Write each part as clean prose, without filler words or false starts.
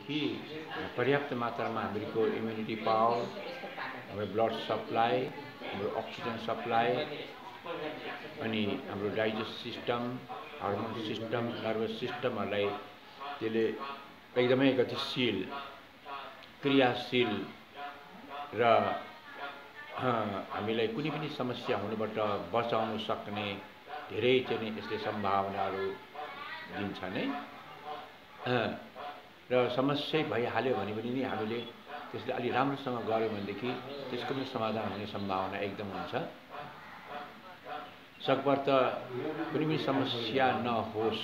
भनेदेखि पर्याप्त मात्रामा हाम्रो इम्युनिटी पावर, हाम्रो ब्लड सप्लाई, हाम्रो अक्सिजन सप्लाई, अनि हाम्रो digest system, hormone system, nervous सिस्टमहरूलाई त्यसले एकदमै गतिशील, क्रियाशील र हामीलाई कुनै पनि समस्या हुनबाट बचाउन सक्ने धेरै चाहिँ यसले सम्भावनाहरू दिन्छ नै। र समस्या भइहाल्यो भने पनि नि हामीले त्यसले अलि राम्रोसँग गर्यो भनेदेखि त्यसको पनि समाधान हुने सम्भावना एकदम हुन्छ। सकभर त कुनै पनि समस्या नहोस्।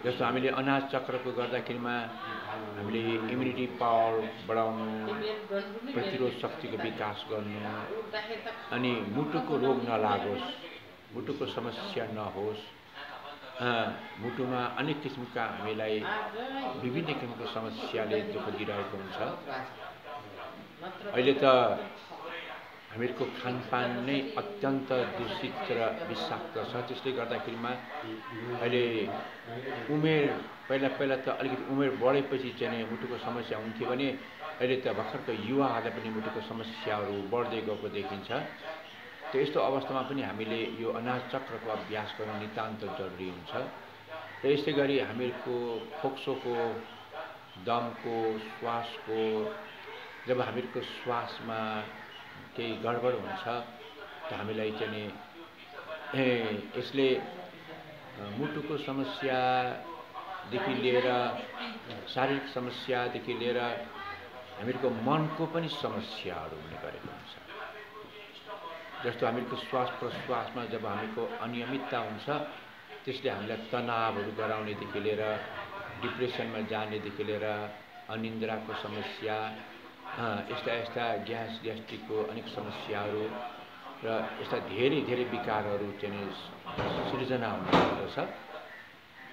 जस्तो हामीले अनाज चक्रको गर्दाखेरिमा हामीले इम्युनिटी पावर बढाउनु, प्रतिरोध शक्तिको विकास गर्नु, अनि मुटुको रोग नलागोस्, मुटुको समस्या नहोस्, मुटुमा अनेक किसिमका हामीलाई विभिन्न किसिमको समस्याले दुःख दिइरहेको हुन्छ। अहिले त हामीहरूको खानपान नै अत्यन्त दूषित र विषाक्त छ। त्यसले गर्दाखेरिमा अहिले पहिला त अलिकति उमेर बढेपछि चाहिँ मुटुको समस्या हुन्थ्यो भने अहिले त भर्खरको युवाहरूलाई पनि मुटुको समस्याहरू बढ्दै गएको देखिन्छ। त यस्तो अवस्थामा पनि हामीले यो अनाज चक्रको अभ्यास गर्नु नितान्त जरुरी हुन्छ। र यस्तै गरी हामीहरूको फोक्सोको, दमको, श्वासको, जब हामीहरूको श्वासमा केही गडबड हुन्छ त हामीलाई चाहिँ यसले मुटुको समस्यादेखि लिएर शारीरिक समस्यादेखि लिएर हामीहरूको मनको पनि समस्याहरू हुने गरेको हुन्छ। जस्तो हामीहरूको श्वास प्रश्वासमा जब हामीको अनियमितता हुन्छ त्यसले हामीलाई तनावहरू गराउनेदेखि लिएर डिप्रेसनमा जानेदेखि लिएर अनिन्द्राको समस्या, यस्ता ग्यास्ट्रिकको अनेक समस्याहरू र यस्ता धेरै विकारहरू चाहिँ सृजना हुने गर्दछ।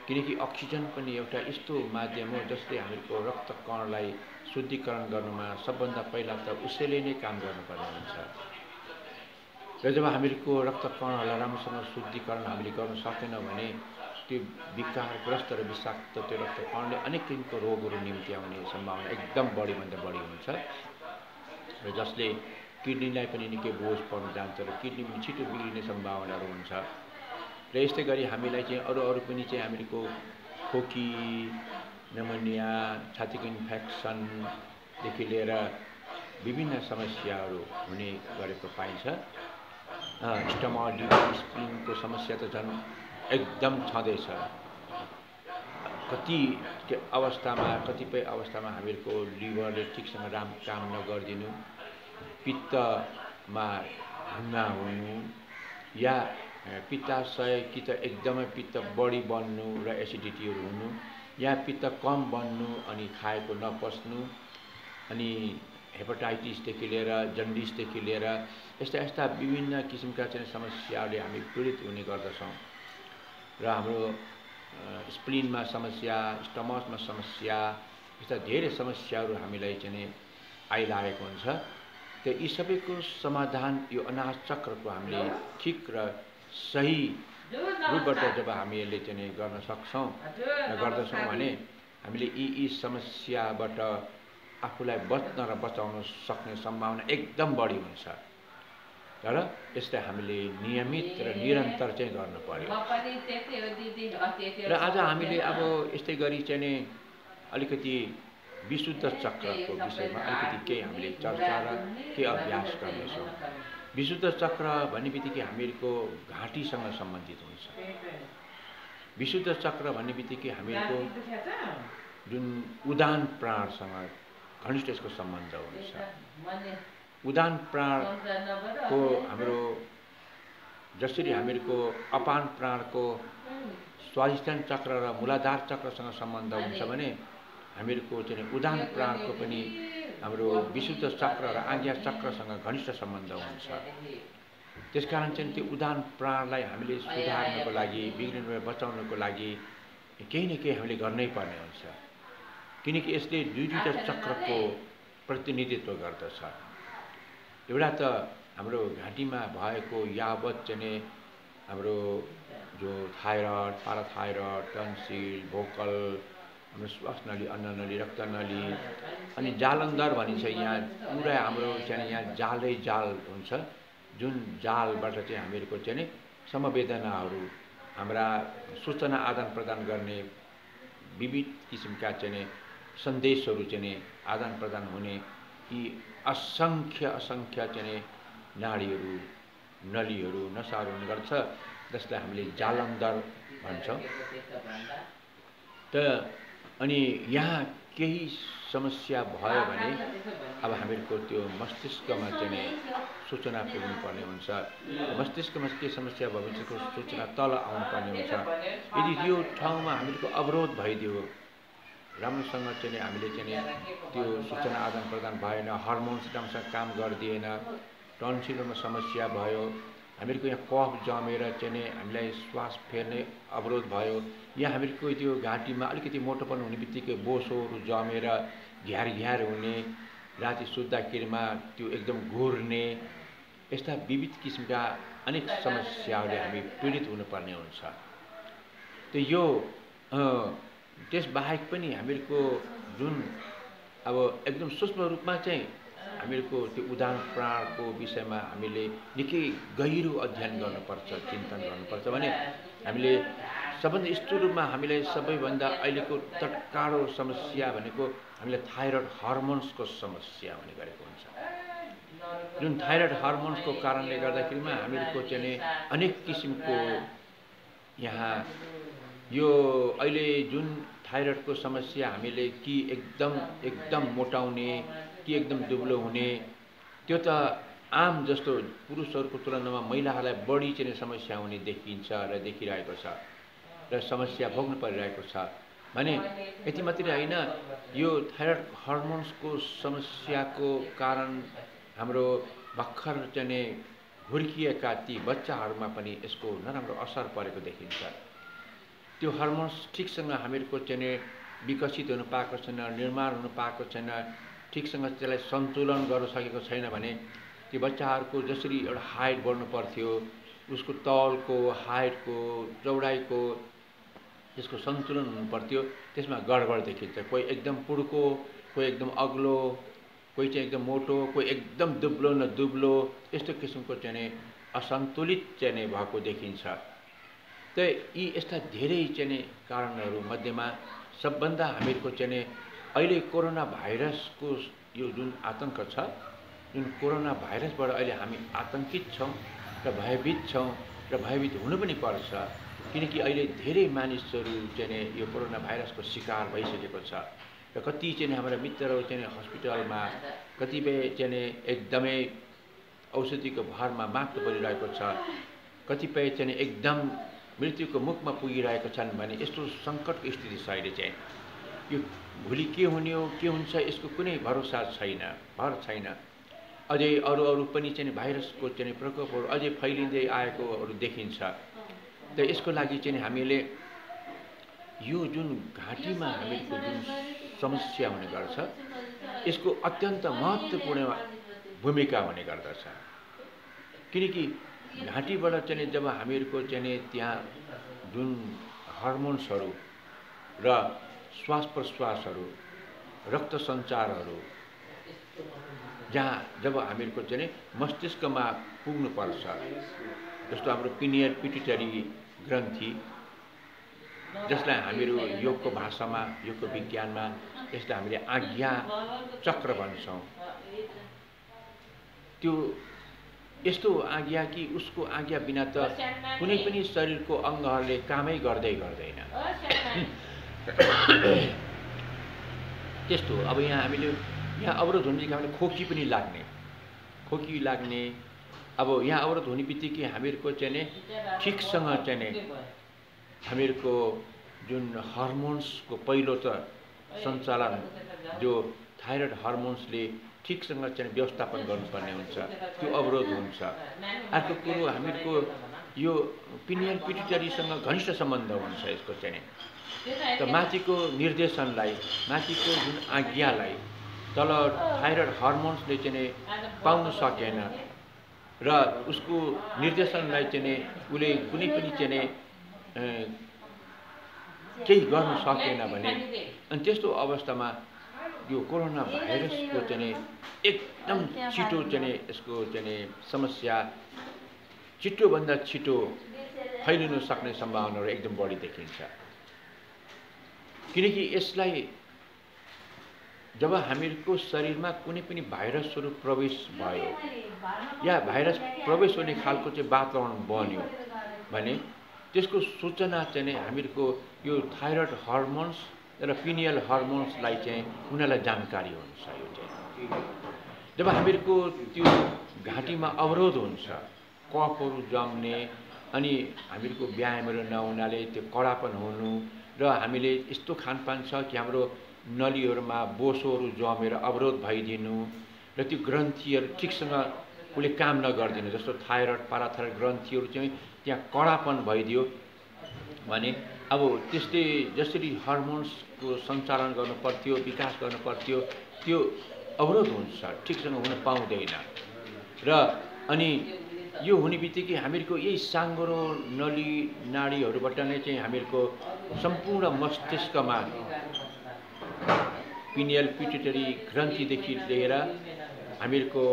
किनकि अक्सिजन पनि एउटा यस्तो माध्यम हो जसले हामीहरूको रक्तकणलाई शुद्धिकरण गर्नुमा सबभन्दा पहिला त उसैले नै काम गर्नुपर्ने हुन्छ। र जब हामीहरूको रक्तकणहरूलाई राम्रोसँग शुद्धिकरण हामीले गर्न सकेनौँ भने त्यो विकारग्रस्त र विषाक्त त्यो रक्तकणले अनेक किसिमको रोगहरू निम्ति आउने सम्भावना एकदम बढीभन्दा बढी हुन्छ। र जसले किडनीलाई पनि निकै बोझ पर्न जान्छ र किडनी पनि छिटो बिग्रिने सम्भावनाहरू हुन्छ। र यस्तै गरी हामीलाई चाहिँ अरू पनि चाहिँ हामीहरूको खोकी, निमोनिया, छातीको इन्फेक्सनदेखि लिएर विभिन्न समस्याहरू हुने गरेको पाइन्छ। स्टमक डिजिज, स्प्लिनको समस्या त झन् एकदम छँदैछ। कतिपय अवस्थामा हामीहरूको लिभरले ठिकसँग काम नगरिदिनु, पित्तमा ढुङ्गा हुनु, या पित्ताशय कि त एकदमै पित्त बढी बन्नु र एसिडिटीहरू हुनु, या पित्त कम बन्नु अनि खाएको नपच्नु, अनि हेपाटाइटिसदेखि लिएर जन्डिसदेखि लिएर यस्ता विभिन्न किसिमका चाहिँ समस्याले हामी पीडित हुने गर्दछौँ। र हाम्रो स्प्लिनमा समस्या, स्टमकमा समस्या, यस्ता धेरै समस्याहरू हामीलाई चाहिँ आइलागेको हुन्छ। त यी सबैको समाधान यो अनाज चक्रको हामीले ठिक र सही रूपबाट जब हामीले चाहिँ गर्न सक्छौँ र गर्दछौँ भने हामीले यी समस्याबाट आफूलाई बच्न र बचाउन सक्ने सम्भावना एकदम बढी हुन्छ। तर यसलाई हामीले नियमित र निरन्तर चाहिँ गर्नु पर्यो। र आज हामीले अब यस्तै गरी चाहिँ अलिकति विशुद्ध चक्रको विषयमा अलिकति केही हामीले चर्चा र केही अभ्यास गर्नेछौँ। विशुद्ध चक्र भन्ने बित्तिकै हामीहरूको घाँटीसँग सम्बन्धित हुन्छ। विशुद्ध चक्र भन्ने बित्तिकै हामीहरूको जुन उदान प्राणसँग घनिष्ठ यसको सम्बन्ध हुन्छ। उदान प्राणको हाम्रो जसरी हामीहरूको अपान प्राणको स्वाधिष्ठान चक्र र मूलाधार चक्रसँग सम्बन्ध हुन्छ भने हामीहरूको चाहिँ उदान प्राणको पनि हाम्रो विशुद्ध चक्र र आज्ञा चक्रसँग घनिष्ठ सम्बन्ध हुन्छ। त्यसकारण चाहिँ त्यो उदान प्राणलाई हामीले सुधार्नको लागि, बिग्रिनुबाट बचाउनको लागि केही न केही हामीले गर्नै पर्ने हुन्छ। किनकि यसले दुईटा चक्रको प्रतिनिधित्व गर्दछ। एउटा त हाम्रो घाँटीमा भएको यावत चाहिँ हाम्रो जो थाइरोइड, पाराथाइरोइड, टन्सिल, भोकल हाम्रो श्वास नली, अन्न नली, रक्त नली अनि जालन्धर भनिन्छ। यहाँ पुरा हाम्रो चाहिँ यहाँ जालै जाल हुन्छ, जुन जालबाट चाहिँ हामीहरूको चाहिँ नि समवेदनाहरू, हाम्रा सूचना आदान प्रदान गर्ने विविध किसिमका चाहिँ सन्देशहरू चाहिँ आदान प्रदान हुने यी असङ्ख्य चाहिँ नाडीहरू, नलीहरू, नसाहरू हुने गर्छ, जसलाई हामीले जालन्धर भन्छौँ। त अनि यहाँ केही समस्या भयो भने अब हामीहरूको त्यो मस्तिष्कमा चाहिँ सूचना पुग्नुपर्ने हुन्छ। मस्तिष्कमा के समस्या भयो भने त्यसको सूचना तल आउनुपर्ने हुन्छ। यदि त्यो ठाउँमा हामीहरूको अवरोध भइदियो, राम्रोसँग चाहिँ हामीले चाहिँ त्यो सूचना आदान प्रदान भएन, हर्मोन्स राम्रोसँग काम गरिदिएन, टन्सिलमा समस्या भयो, हामीहरूको यहाँ कफ जमेर चाहिँ हामीलाई श्वास फेर्ने अवरोध भयो, यहाँ हामीहरूको त्यो घाँटीमा अलिकति मोटोपन हुने बित्तिकै बोसोहरू जमेर घ्यार हुने, राति सुत्दाखेरिमा त्यो एकदम घुर्ने, यस्ता विविध किसिमका अनेक समस्याहरूले हामी पीडित हुनुपर्ने हुन्छ। त यो त्यसबाहेक पनि हामीहरूको जुन अब एकदम सूक्ष्म रूपमा चाहिँ हामीहरूको त्यो उदाहरण प्राणको विषयमा हामीले निकै गहिरो अध्ययन गर्नुपर्छ, चिन्तन गर्नुपर्छ भने हामीले सबभन्दा स्थूल रूपमा हामीलाई सबैभन्दा अहिलेको तत्कालो समस्या भनेको हामीलाई थाइरोइड हर्मोन्सको समस्या हुने गरेको हुन्छ। जुन थाइरोइड हर्मोन्सको कारणले गर्दाखेरिमा हामीहरूको चाहिँ अनेक किसिमको यहाँ यो अहिले जुन थाइरोइडको समस्या हामीले कि एकदम मोटाउने कि एकदम दुब्लो हुने, त्यो त आम जस्तो पुरुषहरूको तुलनामा महिलाहरूलाई बढी चाहिँ समस्या हुने देखिन्छ र देखिरहेको छ र समस्या भोग्नु परिरहेको छ भने यति मात्रै होइन, यो थाइरोइड हर्मोन्सको समस्याको कारण हाम्रो भर्खर चाहिँ हुर्किएका ती बच्चाहरूमा पनि यसको नराम्रो असर परेको देखिन्छ। त्यो हर्मोन्स ठिकसँग हामीहरूको चाहिँ विकसित हुन पाएको छैन, निर्माण हुन पाएको छैन, ठिकसँग त्यसलाई सन्तुलन गर्न सकेको छैन भने त्यो बच्चाहरूको जसरी एउटा हाइट बढ्नु पर्थ्यो, उसको तलको, हाइटको, चौडाइको त्यसको सन्तुलन हुनु पर्थ्यो, त्यसमा गडबड देखिन्छ। कोही एकदम पुड्को, कोही एकदम अग्लो, कोही चाहिँ एकदम मोटो, कोही एकदम दुब्लो न दुब्लो, यस्तो किसिमको चाहिँ असन्तुलित चाहिँ भएको देखिन्छ। त यी यस्ता धेरै चाहिँ कारणहरू मध्येमा सबभन्दा हामीहरूको चाहिँ अहिले कोरोना भाइरसको यो जुन आतंक छ, जुन कोरोना भाइरसबाट अहिले हामी आतंकित छौँ र भयभीत छौँ र भयभीत हुनु पनि पर्छ, किनकि अहिले धेरै मानिसहरू चाहिँ यो कोरोना भाइरसको शिकार भइसकेको छ र कति चाहिँ हाम्रा मित्रहरू चाहिँ हस्पिटलमा, कतिपय चाहिँ एकदमै औषधिको भरमा माग्नु परिरहेको छ, कतिपय चाहिँ एकदम मृत्युको मुखमा पुगिरहेका छन् भने यस्तो सङ्कटको स्थिति छ अहिले चाहिँ। यो भोलि के हुने हो, के हुन्छ, यसको कुनै भरोसा छैन, भर छैन। अझै अरू पनि चाहिँ भाइरसको चाहिँ प्रकोपहरू अझै फैलिँदै आएकोहरू देखिन्छ। त यसको लागि चाहिँ हामीले यो जुन घाँटीमा हामीहरूको जुन समस्या हुने गर्छ, यसको अत्यन्त महत्त्वपूर्ण भूमिका हुने गर्दछ। किनकि घाँटीबाट चाहिँ जब हामीहरूको चाहिँ त्यहाँ जुन हर्मोन्सहरू र श्वास प्रश्वासहरू, रक्त सञ्चारहरू जहाँ जब हामीहरूको चाहिँ मस्तिष्कमा पुग्नुपर्छ, जस्तो हाम्रो पिनियर पिट्युटरी ग्रन्थि, जसलाई हामीहरू योगको भाषामा, योगको विज्ञानमा यसलाई हामीले आज्ञा चक्र भन्छौँ। त्यो यस्तो आज्ञा कि उसको आज्ञा बिना त कुनै पनि शरीरको अङ्गहरूले कामै गर्दैन। त्यस्तो अब यहाँ हामीले यहाँ अवरोध हुने बित्तिकै हामीले खोकी लाग्ने, अब यहाँ अवरोध हुने बित्तिकै हामीहरूको चाहिँ ठिकसँग चाहिँ हामीहरूको जुन हर्मोन्सको पहिलो त सञ्चालन जो थाइरोइड हर्मोन्सले ठिकसँग चाहिँ व्यवस्थापन गर्नुपर्ने हुन्छ, त्यो अवरोध हुन्छ। अर्को कुरो हामीहरूको यो पिनियल पिट्युटरीसँग घनिष्ठ सम्बन्ध हुन्छ यसको चाहिँ। त माथिको निर्देशनलाई, माथिको जुन आज्ञालाई तल थाइरोइड हर्मोन्सले चाहिँ पाउन सकेन र उसको निर्देशनलाई चाहिँ उसले कुनै पनि चाहिँ केही गर्न सकेन भने अनि त्यस्तो अवस्थामा यो कोरोना भाइरसको चाहिँ एकदम छिटो चाहिँ यसको चाहिँ समस्या छिटोभन्दा छिटो फैलिन सक्ने सम्भावनाहरू एकदम बढी देखिन्छ। किनकि यसलाई जब हामीहरूको शरीरमा कुनै पनि भाइरसहरू प्रवेश भयो या भाइरस प्रवेश हुने खालको चाहिँ वातावरण बन्यो भने त्यसको सूचना चाहिँ हामीहरूको यो थाइरोइड हर्मोन्स र पिनियल हर्मोन्सलाई चाहिँ उनीहरूलाई जानकारी हुन्छ। यो चाहिँ जब हामीहरूको त्यो घाँटीमा अवरोध हुन्छ, कफहरू जम्ने, अनि हामीहरूको व्यायामहरू नहुनाले त्यो कडापन हुनु, र हामीले यस्तो खानपान छ कि हाम्रो नलीहरूमा बोसोहरू जमेर अवरोध भइदिनु, र त्यो ग्रन्थीहरू ठिकसँग उसले काम नगरिदिनु, जस्तो थाइरोइड पाराथाइरोइड ग्रन्थीहरू चाहिँ त्यहाँ कडापन भइदियो भने अब त्यसले जसरी हर्मोन्सको सञ्चालन गर्नु पर्थ्यो, विकास गर्नु पर्थ्यो, त्यो अवरोध हुन्छ, ठिकसँग हुन पाउँदैन। र अनि यो हुने बित्तिकै हामीहरूको यही साङ्गरो नली नाडीहरूबाट नै चाहिँ हामीहरूको सम्पूर्ण मस्तिष्कमा पिनियल पिट्युटरी ग्रन्थीदेखि लिएर हामीहरूको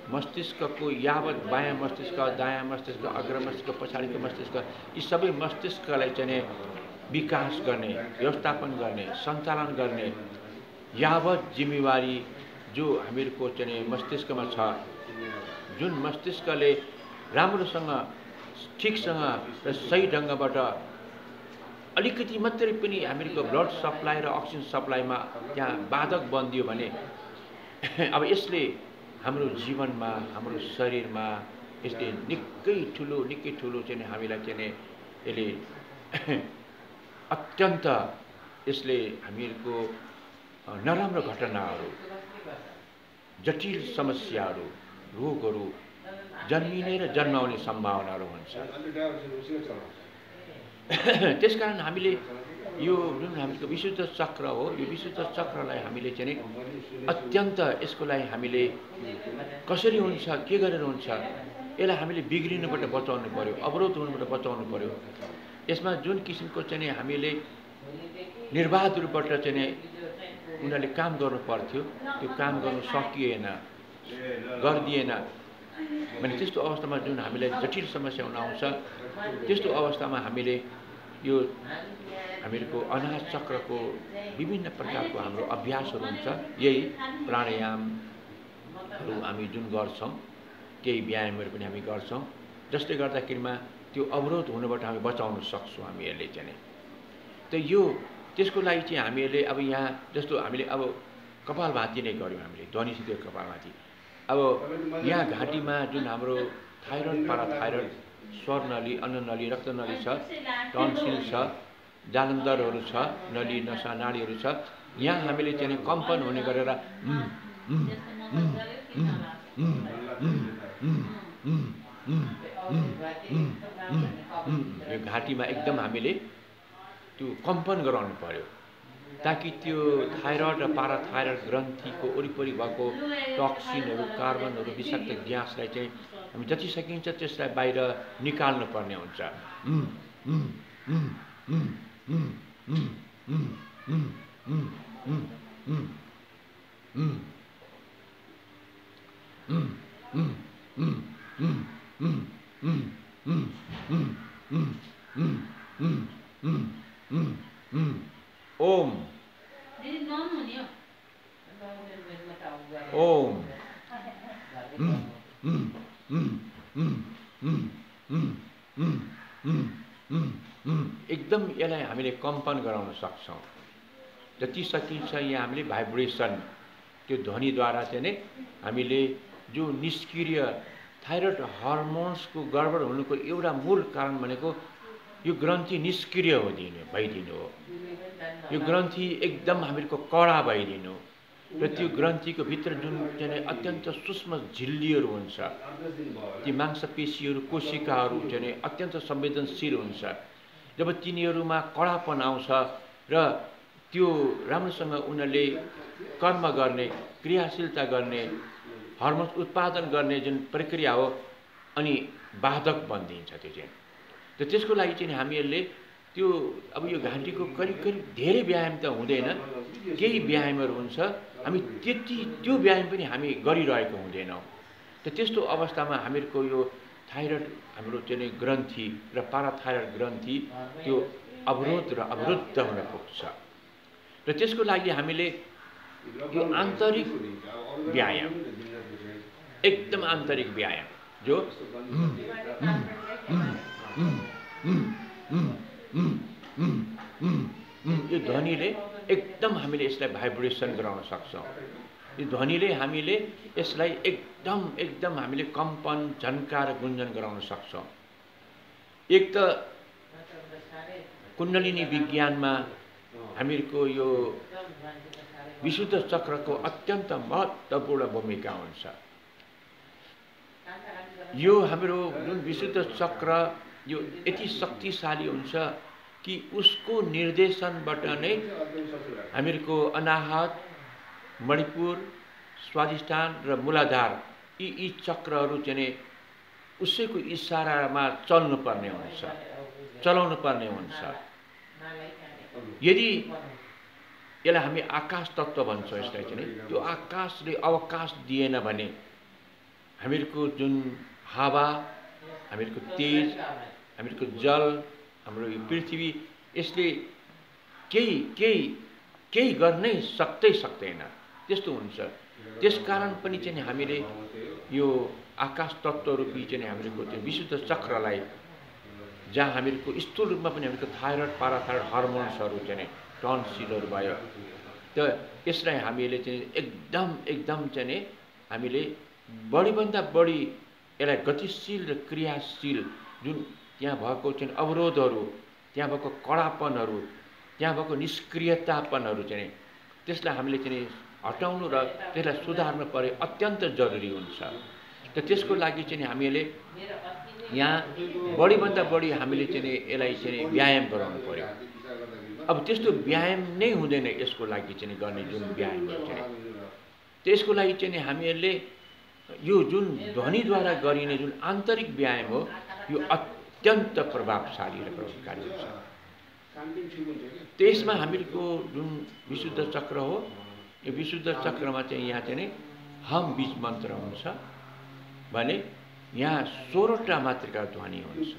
मस्तिष्कको यावत बायाँ मस्तिष्क, दायाँ मस्तिष्क, अग्र मस्तिष्क, पछाडिको मस्तिष्क, यी सबै मस्तिष्कलाई चाहिँ विकास गर्ने, व्यवस्थापन गर्ने, सञ्चालन गर्ने यावत जिम्मेवारी जो हामीहरूको चाहिँ मस्तिष्कमा छ, जुन मस्तिष्कले राम्रोसँग ठिकसँग र सही ढङ्गबाट अलिकति मात्रै पनि हामीहरूको ब्लड सप्लाई र अक्सिजन सप्लाईमा त्यहाँ बाधक बनिदियो भने अब यसले हाम्रो जीवनमा, हाम्रो शरीरमा यसले निकै ठुलो चाहिँ हामीलाई चाहिँ यसले अत्यन्त यसले हामीहरूको नराम्रो घटनाहरू, जटिल समस्याहरू, रोगहरू जन्मिने र जन्माउने सम्भावनाहरू हुन्छ। त्यसकारण हामीले यो जुन हामीको विशुद्ध चक्र हो, यो विशुद्ध चक्रलाई हामीले चाहिँ अत्यन्त यसको लागि हामीले कसरी हुन्छ, के गरेर हुन्छ, यसलाई हामीले बिग्रिनुबाट बचाउनु पर्यो, अवरोध हुनुबाट बचाउनु पर्यो। यसमा जुन किसिमको चाहिँ हामीले निर्वाध रूपबाट चाहिँ उनीहरूले काम गर्नु पर्थ्यो, त्यो काम गर्नु सकिएन, गरिदिएन भने त्यस्तो अवस्थामा जुन हामीलाई जटिल समस्या हुन आउँछ, त्यस्तो अवस्थामा हामीले यो हामीहरूको अनाज चक्रको विभिन्न प्रकारको हाम्रो अभ्यासहरू हुन्छ। यही प्राणायामहरू हामी जुन गर्छौँ, केही व्यायामहरू पनि हामी गर्छौँ, जसले गर्दाखेरिमा त्यो अवरोध हुनबाट हामी बचाउन सक्छौँ हामीहरूले चाहिँ। त यो त्यसको लागि चाहिँ हामीहरूले अब यहाँ जस्तो हामीले अब कपालभाती नै गऱ्यौँ, हामीले ध्वनिसित कपालभाती। अब यहाँ घाँटीमा जुन हाम्रो थाइरोइड पाराथाइरोइड स्वर नली, अन्न नली, रक्त नली छ, टन्सिल छ, जालन्धरहरू छ, नली नसा नाडीहरू छ, यहाँ हामीले चाहिँ कम्पन हुने गरेर यो घाँटीमा एकदम हामीले त्यो कम्पन गराउनु पर्यो, ताकि त्यो थाइरोइड र पाराथाइरोइड ग्रन्थीको वरिपरि भएको टक्सिनहरू, कार्बनहरू, विषाक्त ग्यासलाई चाहिँ हामी जति सकिन्छ त्यसलाई बाहिर निकाल्नु पर्ने हुन्छ। ओम ओम एकदम यसलाई हामीले कम्पन गराउन सक्छौँ, जति सकिन्छ यहाँ हामीले भाइब्रेसन त्यो ध्वनिद्वारा चाहिँ नै हामीले जो निष्क्रिय थाइरोइड हर्मोन्सको गडबड हुनुको एउटा मूल कारण भनेको यो ग्रन्थी निष्क्रिय भइदिनु हो। यो ग्रन्थी एकदम हामीहरूको कडा भइदिनु र त्यो ग्रन्थीको भित्र जुन चाहिँ अत्यन्त सूक्ष्म झिल्लीहरू हुन्छ, ती मांसपेशीहरू, कोशिकाहरू चाहिँ अत्यन्त संवेदनशील हुन्छ। जब तिनीहरूमा कडापन आउँछ र त्यो राम्रोसँग उनीहरूले कर्म गर्ने, क्रियाशीलता गर्ने, हर्मोन उत्पादन गर्ने जुन प्रक्रिया हो, अनि बाधक बनिदिन्छ त्यो चाहिँ। र त्यसको लागि चाहिँ हामीहरूले त्यो अब यो घाँटीको करिब करिब धेरै व्यायाम त हुँदैन, केही व्यायामहरू हुन्छ, हामी त्यो व्यायाम पनि हामी गरिरहेको हुँदैनौँ। त त्यस्तो अवस्थामा हामीहरूको यो थाइरोइड हाम्रो चाहिँ ग्रन्थि र पाराथाइरोइड ग्रन्थि त्यो अवरुद्ध हुन पुग्छ। र त्यसको लागि हामीले यो आन्तरिक व्यायाम, एकदम आन्तरिक व्यायाम जो यो ध्वनिले एकदम हामीले यसलाई भाइब्रेसन गराउन सक्छौँ। यो ध्वनिले हामीले यसलाई एकदम हामीले कम्पन, झन्कार, गुन्जन गराउन सक्छौँ। एक त कुण्डलिनी विज्ञानमा हामीहरूको यो विशुद्ध चक्रको अत्यन्त महत्त्वपूर्ण भूमिका हुन्छ। यो हाम्रो जुन विशुद्ध चक्र यो यति शक्तिशाली हुन्छ कि उसको निर्देशनबाट नै हामीहरूको अनाहत, मणिपुर, स्वादिष्ठान र मूलाधार यी चक्रहरू चाहिँ उसैको इसारामा चलाउनु पर्ने हुन्छ। यदि यसलाई हामी आकाश तत्त्व भन्छौँ, यसलाई चाहिँ त्यो आकाशले अवकाश दिएन भने हामीहरूको जुन हावा, हामीहरूको तेज, हामीहरूको जल, हाम्रो यो पृथ्वी, यसले केही गर्नै सक्दैन, त्यस्तो हुन्छ। त्यसकारण पनि चाहिँ हामीले यो आकाश तत्त्व रूपी चाहिँ हामीहरूको त्यो विशुद्ध चक्रलाई, जहाँ हामीहरूको स्थूल रूपमा पनि हामीहरूको थाइरोइड, पाराथाइरोइड हर्मोन्सहरू चाहिँ टन्सिलहरू भयो, त यसलाई हामीले चाहिँ एकदम चाहिँ हामीले बढीभन्दा बढी यसलाई गतिशील र क्रियाशील जुन त्यहाँ भएको चाहिँ अवरोधहरू, त्यहाँ भएको कडापनहरू, त्यहाँ भएको निष्क्रियतापनहरू चाहिँ त्यसलाई हामीले चाहिँ हटाउनु र त्यसलाई सुधार्नु पर्ने अत्यन्त जरुरी हुन्छ। त त्यसको लागि चाहिँ हामीले यहाँ बढीभन्दा बढी हामीले चाहिँ यसलाई चाहिँ व्यायाम गराउनु पर्यो। अब त्यस्तो व्यायाम नै हुँदैन यसको लागि चाहिँ गर्ने जुन व्यायामहरू चाहिँ, त्यसको लागि चाहिँ हामीहरूले यो जुन ध्वनिद्वारा गरिने जुन आन्तरिक व्यायाम हो, यो अत्यन्त प्रभावशाली र प्रभावकारी हुन्छ। त्यसमा हामीहरूको जुन विशुद्ध चक्र हो, यो विशुद्ध चक्रमा चाहिँ यहाँ चाहिँ हम बीज मन्त्र हुन्छ भने यहाँ 16वटा मात्राका ध्वनि हुन्छ।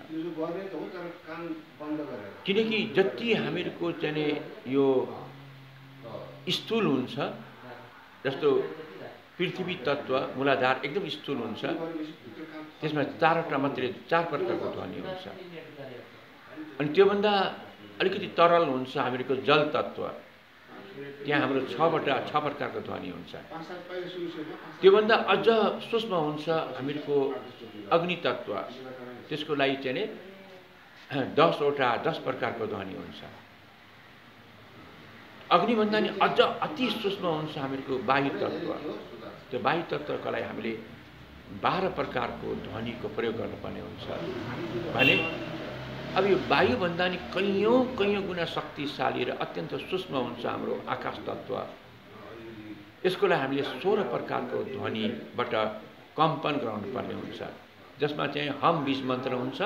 किनकि जति हामीहरूको चाहिँ यो स्थूल हुन्छ, जस्तो पृथ्वी तत्त्व मूलाधार एकदम स्थूल हुन्छ, त्यसमा 4वटा मात्रै 4 प्रकारको ध्वनि हुन्छ। अनि त्योभन्दा अलिकति तरल हुन्छ हामीहरूको जल तत्त्व, त्यहाँ हाम्रो 6 प्रकारको ध्वनि हुन्छ। त्योभन्दा अझ सूक्ष्म हुन्छ हामीहरूको अग्नि तत्त्व, त्यसको लागि चाहिँ 10 प्रकारको ध्वनि हुन्छ। अग्निभन्दा नि अझ अति सूक्ष्म हुन्छ हामीहरूको वायु तत्त्व, त्यो वायु तत्त्वको लागि हामीले 12 प्रकारको ध्वनिको प्रयोग गर्नुपर्ने हुन्छ भने अब यो वायुभन्दा नि कैयौँ गुणा शक्तिशाली र अत्यन्त सूक्ष्म हुन्छ हाम्रो आकाश तत्त्व। यसको लागि हामीले 16 प्रकारको ध्वनिबाट कम्पन गराउनु पर्ने हुन्छ, जसमा चाहिँ हम बीज मन्त्र हुन्छ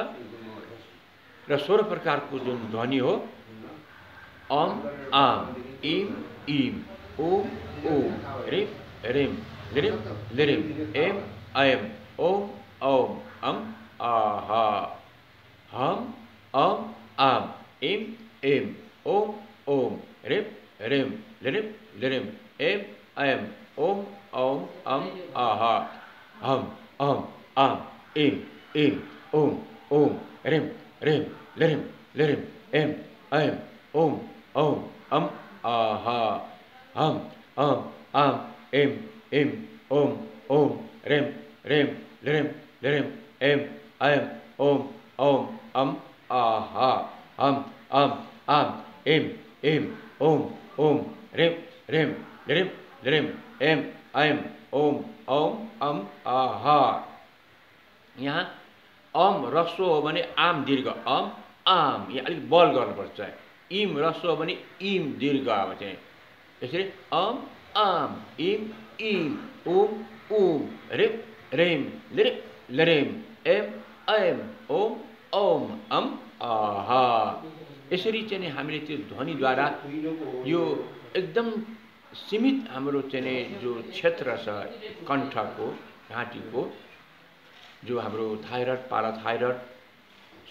र 16 प्रकारको जुन ध्वनि हो अम, आम, इम, इम, ओम, ओम, रिम, रिम, लिरिम, लिरिम, एम, ऐम, ओम, औम, अम, आहा, हम, अम, आम, इम, इम, ओम, ओम, रिम, रिम, लिरिम, लिरिम, एम, ऐम, ओम, औम, अम, आहा, हम, अम, आम, इम, इम, ओम, ओम, रिम, रिम, लिरिम, लिरिम, एम, ऐम, ओम, औम, अम, आहा, हम, अम, आम, इम, इम, ओम, ओम, रिम, रिम, लिरिम, लिरिम, एम, ऐम, ओम, औम, अम, आहा, हम, अम, आम, इम, इम, ओम, ओम, रिम, रिम, लिरिम, लिरिम, एम, ऐम, ओम, औम, अम, आहा। यहाँ अम रस्व हो भने आम दीर्घ, अम, आम, यहाँ अलिक बल गर्नुपर्छ। इम रस्व हो भने इम दीर्घ, अब चाहिँ यसरी अम, आम, इम, इम, ओम, ओम, रिम, रिम, लिरिम, लिरिम, एम, ऐम, ओम, औम, अम, आहा। यसरी चाहिँ हामीले त्यो ध्वनिद्वारा यो एकदम सीमित हाम्रो चाहिँ जो क्षेत्र छ कण्ठको घाँटीको जो हाम्रो थाइरोइड पाराथाइरोइड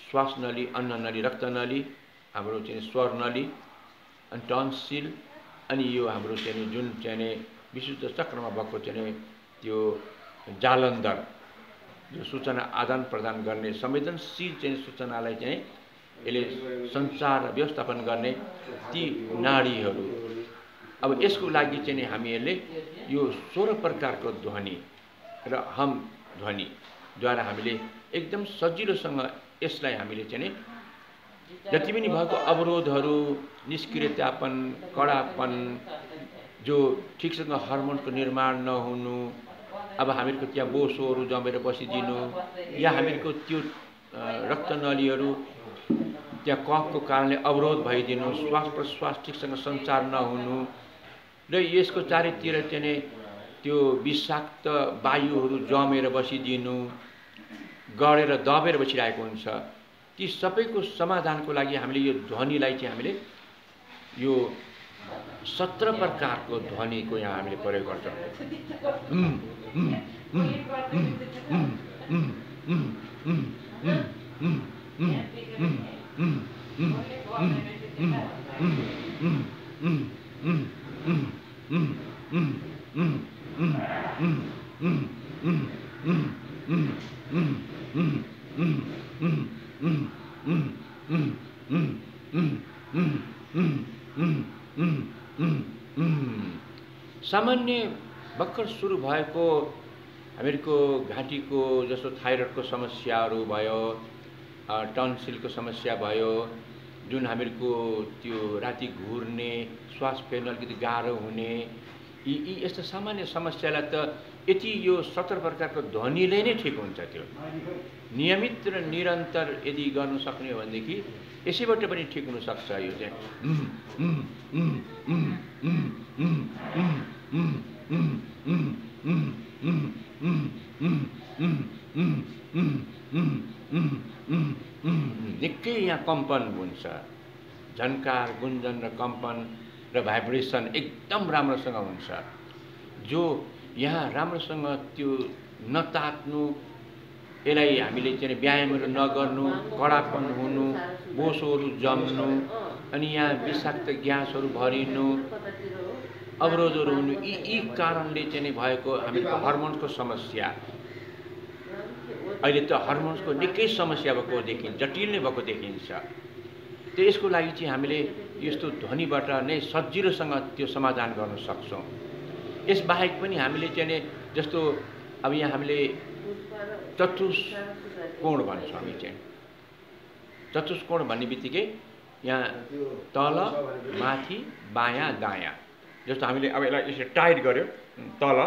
श्वास नली अन्न नली रक्त नली हाम्रो चाहिँ स्वर नली अनि टन्सिल अनि यो हाम्रो चाहिँ जुन चाहिँ विशुद्ध चक्रमा भएको चाहिँ त्यो जालन्धर जो सूचना आदान प्रदान गर्ने संवेदनशील चाहिँ सूचनालाई चाहिँ यसले सञ्चार र व्यवस्थापन गर्ने ती नाडीहरू अब यसको लागि चाहिँ हामीहरूले यो 16 प्रकारको ध्वनि र हम ध्वनिद्वारा हामीले एकदम सजिलोसँग यसलाई हामीले चाहिँ जति पनि भएको अवरोधहरू निष्क्रियतापन कडापन जो ठिकसँग हर्मोनको निर्माण नहुनु अब हामीहरूको त्यहाँ बोसोहरू जमेर बसिदिनु या हामीहरूको त्यो रक्तनलीहरू त्यहाँ कफको कारणले अवरोध भइदिनु श्वास प्रश्वास ठिकसँग सञ्चार नहुनु र यसको चारैतिर चाहिँ त्यो विषाक्त वायुहरू जमेर बसिदिनु गडेर दबेर बसिरहेको हुन्छ ती सबैको समाधानको लागि हामीले यो ध्वनिलाई चाहिँ हामीले यो 17 प्रकारको ध्वनिको यहाँ हामीले प्रयोग गर्छौँ सामान्य भर्खर सुरु भएको हामीहरूको घाँटीको जस्तो थाइरोइडको समस्याहरू भयो टन्सिलको समस्या भयो जुन हामीहरूको त्यो राति घुर्ने श्वास फेर्न अलिकति गाह्रो हुने यी यस्तो सामान्य समस्यालाई त यति यो 17 प्रकारको ध्वनिले नै ठिक हुन्छ त्यो नियमित र निरन्तर यदि गर्न सक्ने हो भनेदेखि यसैबाट पनि ठिक हुन सक्छ यो चाहिँ निकै यहाँ कम्पन हुन्छ झन्कार गुन्जन र कम्पन र भाइब्रेसन एकदम राम्रोसँग हुन्छ जो यहाँ राम्रोसँग त्यो नतात्नु यसलाई हामीले चाहिँ व्यायामहरू नगर्नु कडापन हुनु बोसोहरू जम्नु अनि यहाँ विषाक्त ग्यासहरू भरिनु अवरोधहरू हुनु यी कारणले चाहिँ भएको हामीको हर्मोन्सको समस्या अहिले त हर्मोन्सको निकै समस्या भएको देखिन्छ जटिल नै भएको देखिन्छ त्यो यसको लागि चाहिँ हामीले यस्तो ध्वनिबाट नै सजिलोसँग त्यो समाधान गर्न सक्छौँ यसबाहेक पनि हामीले चाहिँ जस्तो अब यहाँ हामीले चतुष्कोण भन्छौँ हामी चाहिँ चतुष्कोण भन्ने बित्तिकै यहाँ तल माथि बायाँ दायाँ जस्तो हामीले अब यसलाई यसरी टाइट गर्यो तल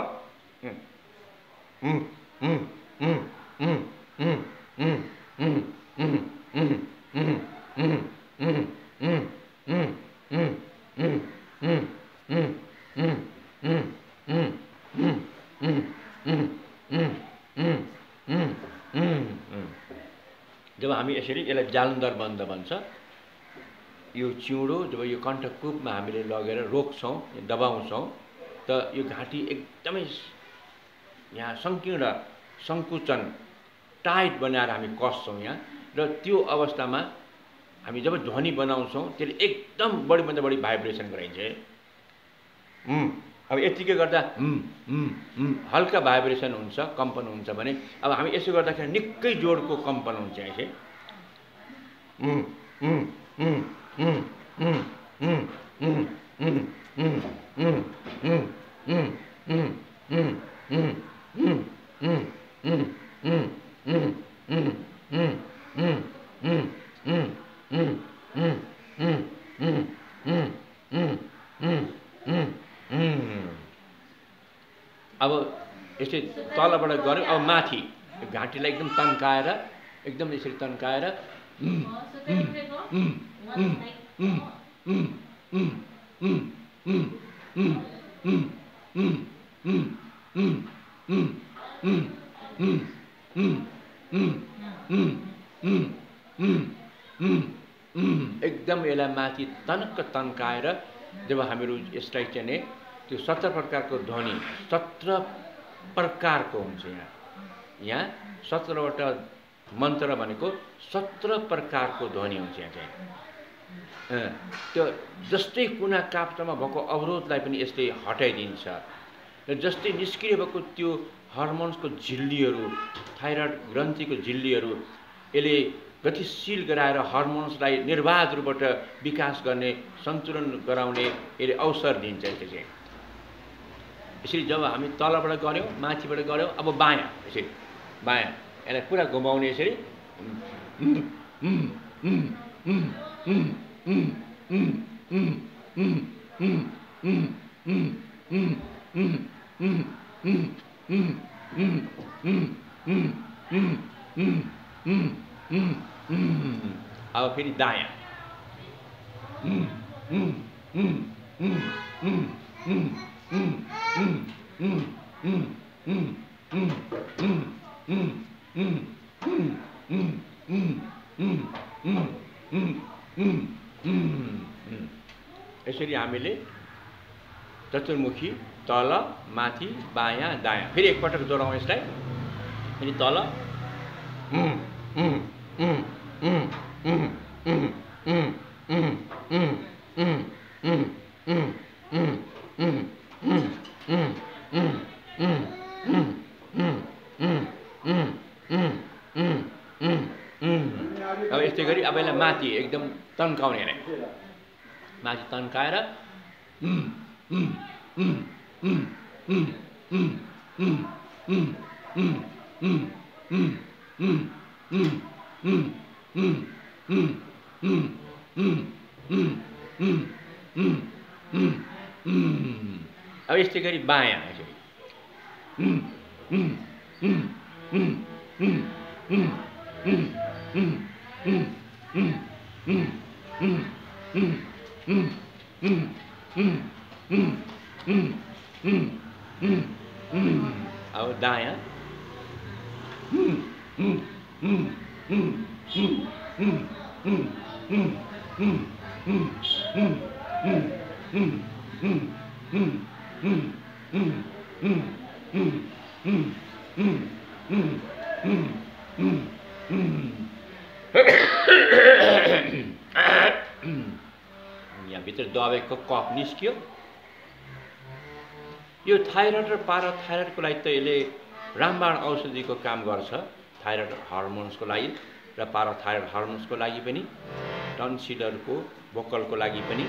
जब हामी यसरी यसलाई जालन्धर बन्द भन्छ यो चिउँडो जब यो कण्ठकुपमा हामीले लगेर रोक्छौँ दबाउँछौँ त यो घाँटी एकदमै यहाँ सङ्कीर्ण सङ्कुचन टाइट बनाएर हामी कस्छौँ यहाँ र त्यो अवस्थामा हामी जब ध्वनि बनाउँछौँ त्यसले एकदम बढीभन्दा बढी भाइब्रेसन गराइन्छ अब यतिकै गर्दा हल्का भाइब्रेसन हुन्छ कम्पन हुन्छ भने अब हामी यसो गर्दाखेरि निकै जोडको कम्पन हुन्छ यसै अब यसरी तलबाट गऱ्यो अब माथि घाँटीलाई एकदम तन्काएर एकदम यसरी तन्काएर एकदम यसलाई माथि तनक्क तन्काएर जब हामीहरू यसलाई चाहिँ नि त्यो 17 प्रकारको ध्वनि 17 प्रकारको हुन्छ। यहाँ 17वटा मन्त्र भनेको 17 प्रकारको ध्वनि हुन्छ यहाँ चाहिँ। त्यो जस्तै कुना काप्चामा भएको अवरोधलाई पनि यसले हटाइदिन्छ र जस्तै निष्क्रिय भएको त्यो हर्मोन्सको झिल्लीहरू थाइरोइड ग्रन्थीको झिल्लीहरू यसले गतिशील गराएर हर्मोन्सलाई निर्बाध रूपबाट विकास गर्ने सन्तुलन गराउने यसले अवसर दिन्छ। यसले चाहिँ यसरी जब हामी तलबाट गऱ्यौँ माथिबाट गऱ्यौँ अब बायाँ यसरी बायाँ यसलाई पुरा घुमाउने यसरी अब फेरि दायाँ यसरी हामीले चतुर्मुखी तल माथि बायाँ दायाँ फेरि एकपटक दोहोऱ्याउँ यसलाई फेरि तल अब यस्तै गरी अब यसलाई माथि एकदम तन्काउने नै माथि तन्काएर अब यस्तै गरी बायाँ यसरी अब दायाँ यहाँभित्र दबाईको कफ निस्कियो। यो थाइरोइड र पाराथाइरोइडको लागि त यसले रामबाण औषधिको काम गर्छ। थाइरोइड हर्मोन्सको लागि र पाराथाइरोइड हर्मोन्सको लागि पनि टन्सिलरको भोकलको लागि पनि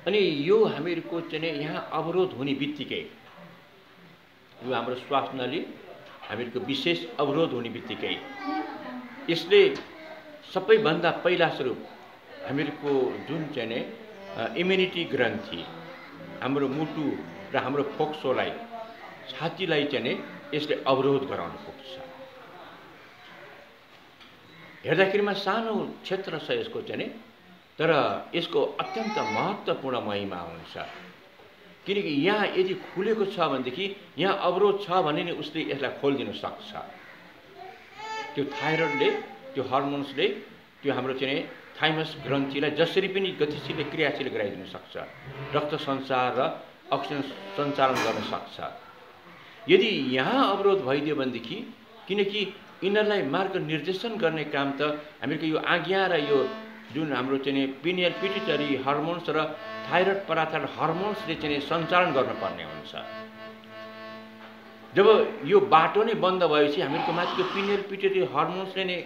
अनि यो हामीहरूको चाहिँ यहाँ अवरोध हुने बित्तिकै यो हाम्रो श्वास नली हामीहरूको विशेष अवरोध हुने बित्तिकै यसले सबैभन्दा पहिला स्वरूप हामीहरूको जुन चाहिँ इम्युनिटी ग्रन्थी हाम्रो मुटु र हाम्रो फोक्सोलाई छातीलाई चाहिँ यसले अवरोध गराउन पुग्छ। हेर्दाखेरिमा सानो क्षेत्र छ यसको चाहिँ तर यसको अत्यन्त महत्त्वपूर्ण महिमा हुन्छ। किनकि यहाँ यदि खुलेको छ भनेदेखि यहाँ अवरोध छ भने नि उसले यसलाई खोलिदिन सक्छ। त्यो थाइरोइडले त्यो हर्मोन्सले त्यो हाम्रो चाहिँ थाइमस ग्रन्थीलाई जसरी पनि गतिशील क्रियाशील गराइदिन सक्छ। रक्त सञ्चार र अक्सिजन सञ्चालन गर्न सक्छ। यदि यहाँ अवरोध भइदियो भनेदेखि किनकि यिनीहरूलाई मार्ग निर्देशन गर्ने काम त हामीहरूको यो आज्ञा र यो जुन हाम्रो चाहिँ पिनियल पिट्युटरी हर्मोन्स र थाइरोइड पाराथाइरोइड हर्मोन्सले चाहिँ सञ्चालन गर्नुपर्ने हुन्छ। जब यो बाटो नै बन्द भएपछि हामीहरूको माथिको पिनियल पिट्युटरी हर्मोन्सले नै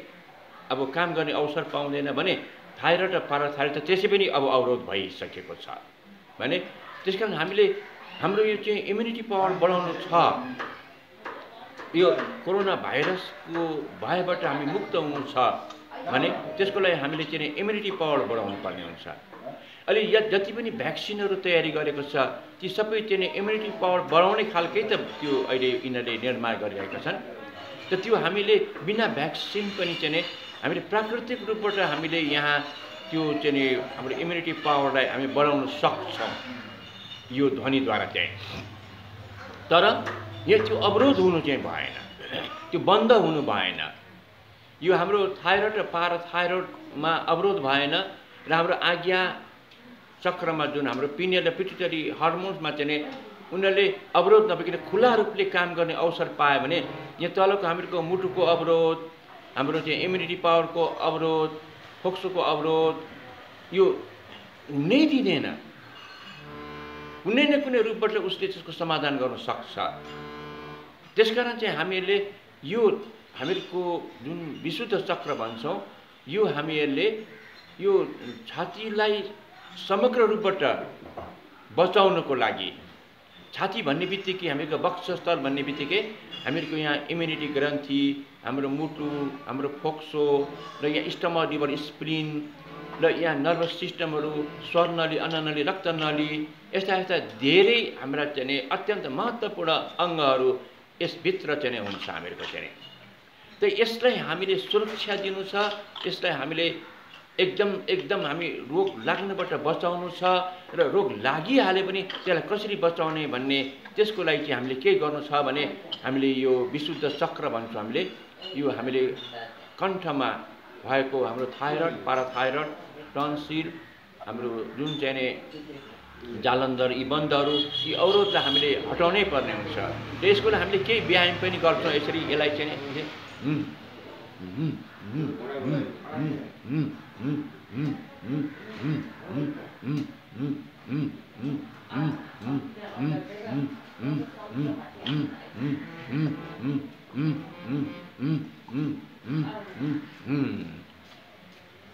अब काम गर्ने अवसर पाउँदैन भने थाइरोइड र पाराथाइरोइड त त्यसै पनि अब अवरोध भइसकेको छ भने त्यसकारण हामीले हाम्रो यो चाहिँ इम्युनिटी पावर बढाउनु छ। यो कोरोना भाइरसको भयबाट हामी मुक्त हुनु छ भने त्यसको लागि हामीले चाहिँ इम्युनिटी पावर बढाउनु पर्ने हुन्छ। अहिले यहाँ जति पनि भ्याक्सिनहरू तयारी गरेको छ ती सबै चाहिँ इम्युनिटी पावर बढाउने खालकै त त्यो अहिले यिनीहरूले निर्माण गरिरहेका छन्। त त्यो हामीले बिना भ्याक्सिन पनि चाहिँ हामीले प्राकृतिक रूपबाट हामीले यहाँ त्यो चाहिँ हाम्रो इम्युनिटी पावरलाई हामी बढाउन सक्छौँ यो ध्वनिद्वारा चाहिँ। तर यहाँ त्यो अवरोध हुनु चाहिँ भएन, त्यो बन्द हुनु भएन। यो हाम्रो थाइरोइड र पाराथाइरोइडमा अवरोध भएन र हाम्रो आज्ञा चक्रमा जुन हाम्रो पिनियल र पिट्युटरी हर्मोन्समा चाहिँ उनीहरूले अवरोध नभइकन खुला रूपले काम गर्ने अवसर पायो भने यहाँ तलको हामीहरूको मुटुको अवरोध, हाम्रो चाहिँ इम्युनिटी पावरको अवरोध, फोक्सोको अवरोध यो हुनै दिँदैन। कुनै न कुनै रूपबाट उसले त्यसको समाधान गर्न सक्छ। त्यसकारण चाहिँ हामीहरूले यो हामीहरूको जुन विशुद्ध चक्र भन्छौँ यो हामीहरूले यो छातीलाई समग्र रूपबाट बचाउनको लागि, छाती भन्ने बित्तिकै हामीहरूको वक्षस्थल भन्ने बित्तिकै हामीहरूको यहाँ इम्युनिटी ग्रन्थि, हाम्रो मुटु, हाम्रो फोक्सो र यहाँ स्टमक लिभर स्प्लिन र यहाँ नर्भस सिस्टमहरू, स्वरनली, अन्ननली, रक्तनली यस्ता यस्ता धेरै हाम्रा चाहिँ अत्यन्त महत्त्वपूर्ण अङ्गहरू यसभित्र चाहिँ हुन्छ हामीहरूको चाहिँ। त यसलाई हामीले सुरक्षा दिनु छ, यसलाई हामीले एकदम हामी रोग लाग्नबाट बचाउनु छ र रोग लागिहाले पनि त्यसलाई कसरी बचाउने भन्ने त्यसको लागि चाहिँ हामीले के गर्नु छ भने हामीले यो विशुद्ध चक्र भन्छौँ। हामीले कण्ठमा भएको हाम्रो थाइरोइड, पाराथाइरोइड, टन्सिल, हाम्रो जुन चाहिँ जालन्धर यी बन्धहरू यी अवरोधलाई हामीले हटाउनै पर्ने हुन्छ। र यसको लागि हामीले केही व्यायाम पनि गर्छौँ। यसरी यसलाई चाहिँ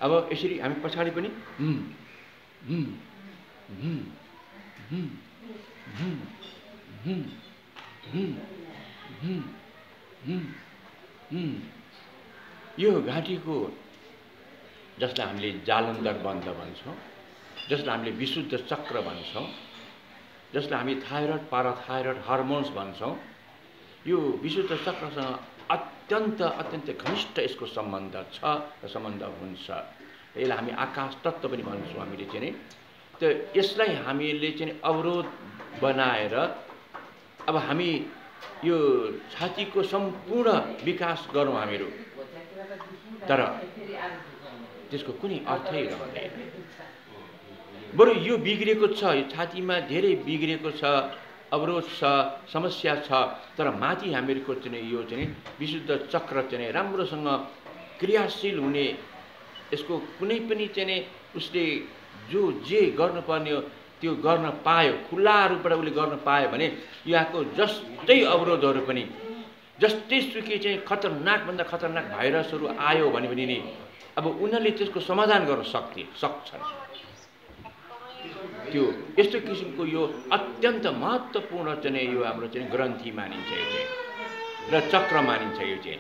अब यसरी हामी पछाडि पनि यो घाँटीको जसलाई हामीले जालन्धर बन्ध भन्छौँ, जसलाई हामीले विशुद्ध चक्र भन्छौँ, जसलाई हामी थाइरोइड, पाराथाइरोइड हर्मोन्स भन्छौँ, यो विशुद्ध चक्रसँग अत्यन्त घनिष्ठ यसको सम्बन्ध छ र सम्बन्ध हुन्छ। यसलाई हामी आकाश तत्त्व पनि भन्छौँ हामीले चाहिँ। त यसलाई हामीले चाहिँ अवरोध बनाएर अब हामी यो छातीको सम्पूर्ण विकास गरौँ हामीहरू, तर त्यसको कुनै अर्थै रहँदैन। बरु यो बिग्रेको छ, यो छातीमा धेरै बिग्रेको छ, अवरोध छ, समस्या छ, तर माथि हामीहरूको चाहिँ यो चाहिँ विशुद्ध चक्र चाहिँ राम्रोसँग क्रियाशील हुने, यसको कुनै पनि चाहिँ उसले जे गर्नुपर्ने हो त्यो गर्न पायो, खुला रूपबाट उसले गर्न पायो भने यहाँको जस्तै अवरोधहरू पनि, जस्तै सुकै चाहिँ खतरनाकभन्दा खतरनाक भाइरसहरू आयो भने पनि नि अब उनीहरूले त्यसको समाधान गर्न सक्छन्। त्यो यस्तो किसिमको यो अत्यन्त महत्त्वपूर्ण चाहिँ यो हाम्रो चाहिँ ग्रन्थि मानिन्छ यो चाहिँ र चक्र मानिन्छ यो चाहिँ।